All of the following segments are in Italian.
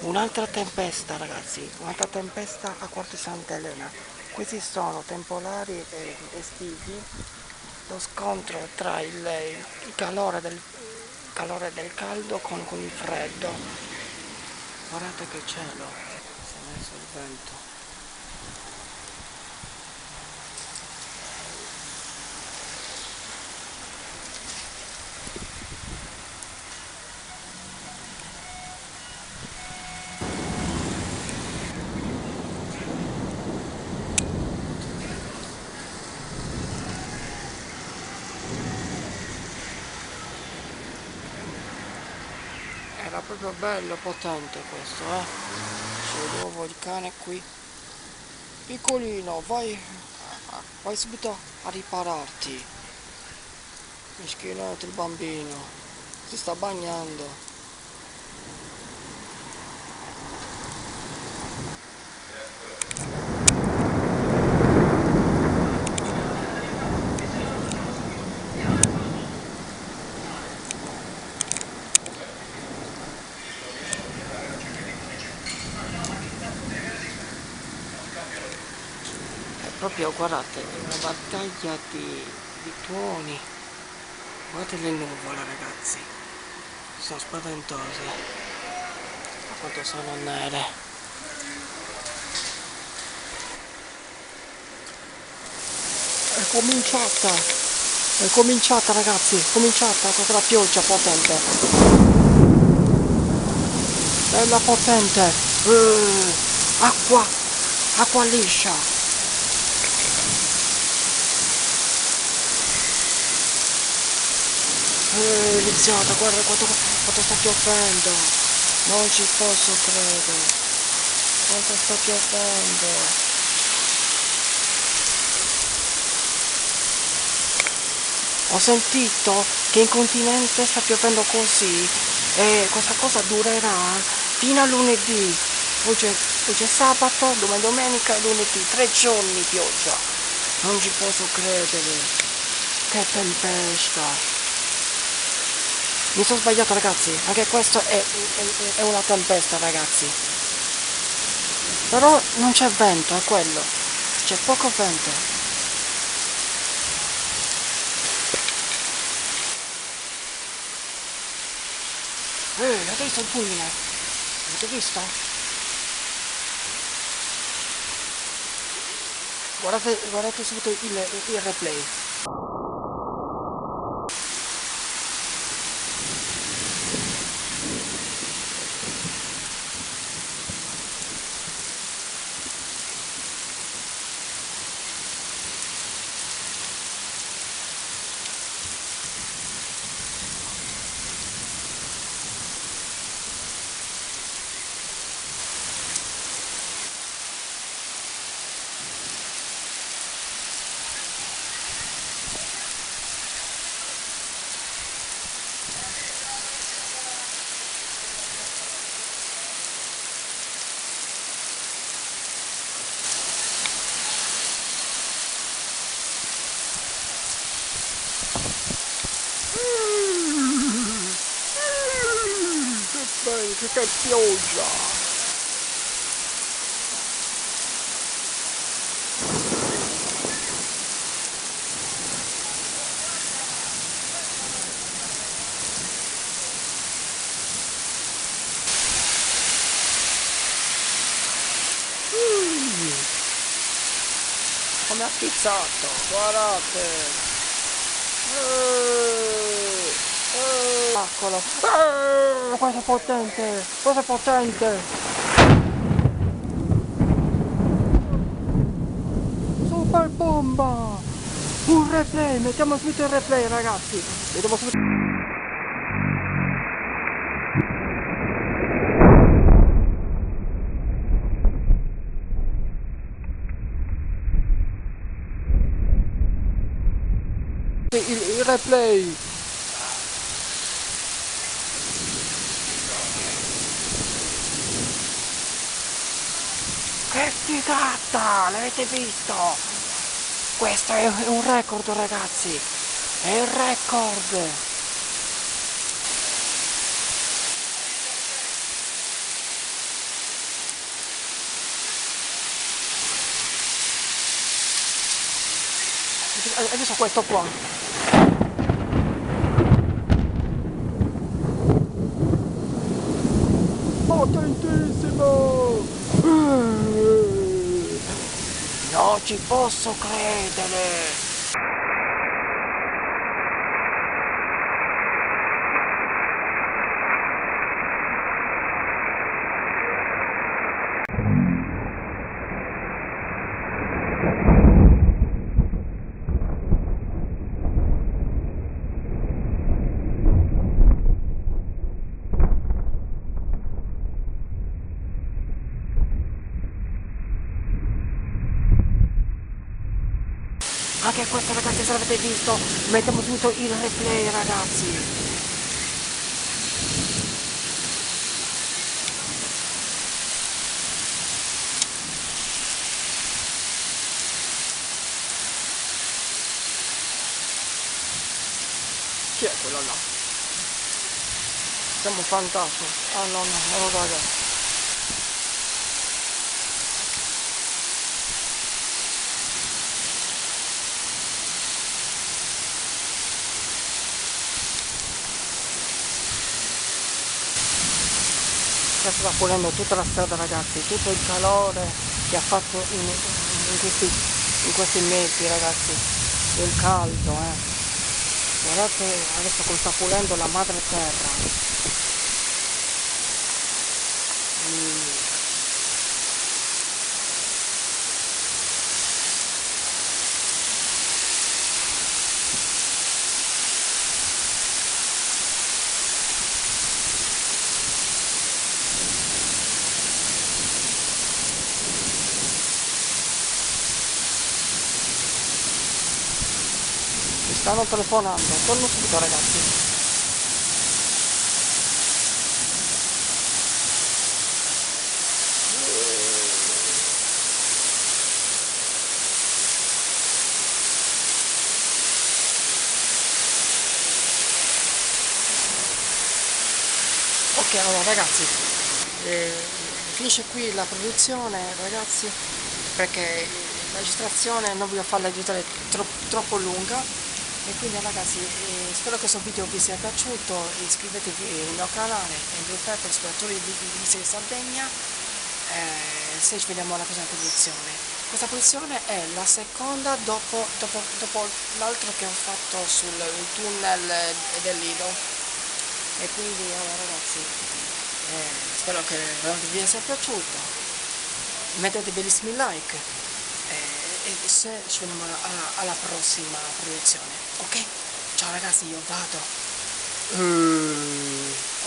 Un'altra tempesta, ragazzi, un'altra tempesta a Quarto Sant'Elena. Questi sono temporali e estivi. Lo scontro tra il calore del caldo con il freddo. Guardate che cielo, si è messo il vento. Era proprio bello, potente questo, eh. C'è il nuovo vulcano qui. Piccolino, vai subito a ripararti. Mischinato il bambino. Si sta bagnando. È proprio, guardate, è una battaglia di tuoni. Guardate le nuvole, ragazzi. Sono spaventose. Ma quanto sono nere. È cominciata ragazzi, è cominciata questa la pioggia potente. Bella potente. Acqua, acqua liscia. Iniziata, guarda quanto sta piovendo. Non ci posso credere. Quanto sta piovendo. Ho sentito che in continente sta piovendo così e questa cosa durerà fino a lunedì. Oggi è sabato, domani domenica e lunedì, 3 giorni di pioggia. Non ci posso credere. Che tempesta. Mi sono sbagliato ragazzi, anche questo è una tempesta ragazzi. Però non c'è vento, è quello. C'è poco vento. Adesso il fulmine, avete visto? Guardate subito il replay. Che pioggia! Come ha pizzato, guardate! Eccolo! Questo è potente! Questo è potente! Super bomba! Un replay! Mettiamo subito il replay ragazzi! Vediamo subito... il replay. Che figata, l'avete visto? Questo è un record ragazzi, è il record. Adesso questo qua. Potentissimo! Non ci posso credere! Anche questo ragazzi, se l'avete visto, mettiamo tutto il replay ragazzi. Chi è quello là? Siamo un fantasma. Ah no, no, raga. Adesso sta pulendo tutta la strada ragazzi, tutto il calore che ha fatto in questi mesi ragazzi, il caldo guardate adesso come sta pulendo la madre terra. Mi stanno telefonando, torno subito ragazzi. Ok, allora ragazzi, finisce qui la produzione ragazzi, perché la registrazione non voglio farla registrare troppo lunga. E quindi ragazzi spero che questo video vi sia piaciuto, iscrivetevi al mio canale Andrew Pepper, esploratori di Sardegna, se ci vediamo alla prossima produzione. Questa produzione è la seconda dopo l'altro che ho fatto sul tunnel del Lido. E quindi allora ragazzi spero che vi sia piaciuto, mettete bellissimi like. E se ci vediamo alla prossima produzione, ok? Ciao ragazzi, io vado.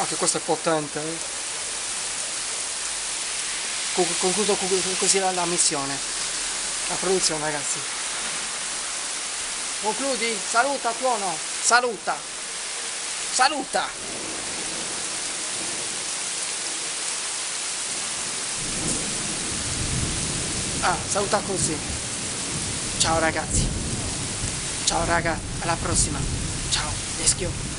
Anche questo è potente. Concludo così la missione, la produzione ragazzi. Concludi? Saluta tuono, saluta. Saluta così. Ciao ragazzi, ciao raga, alla prossima, ciao, let's go.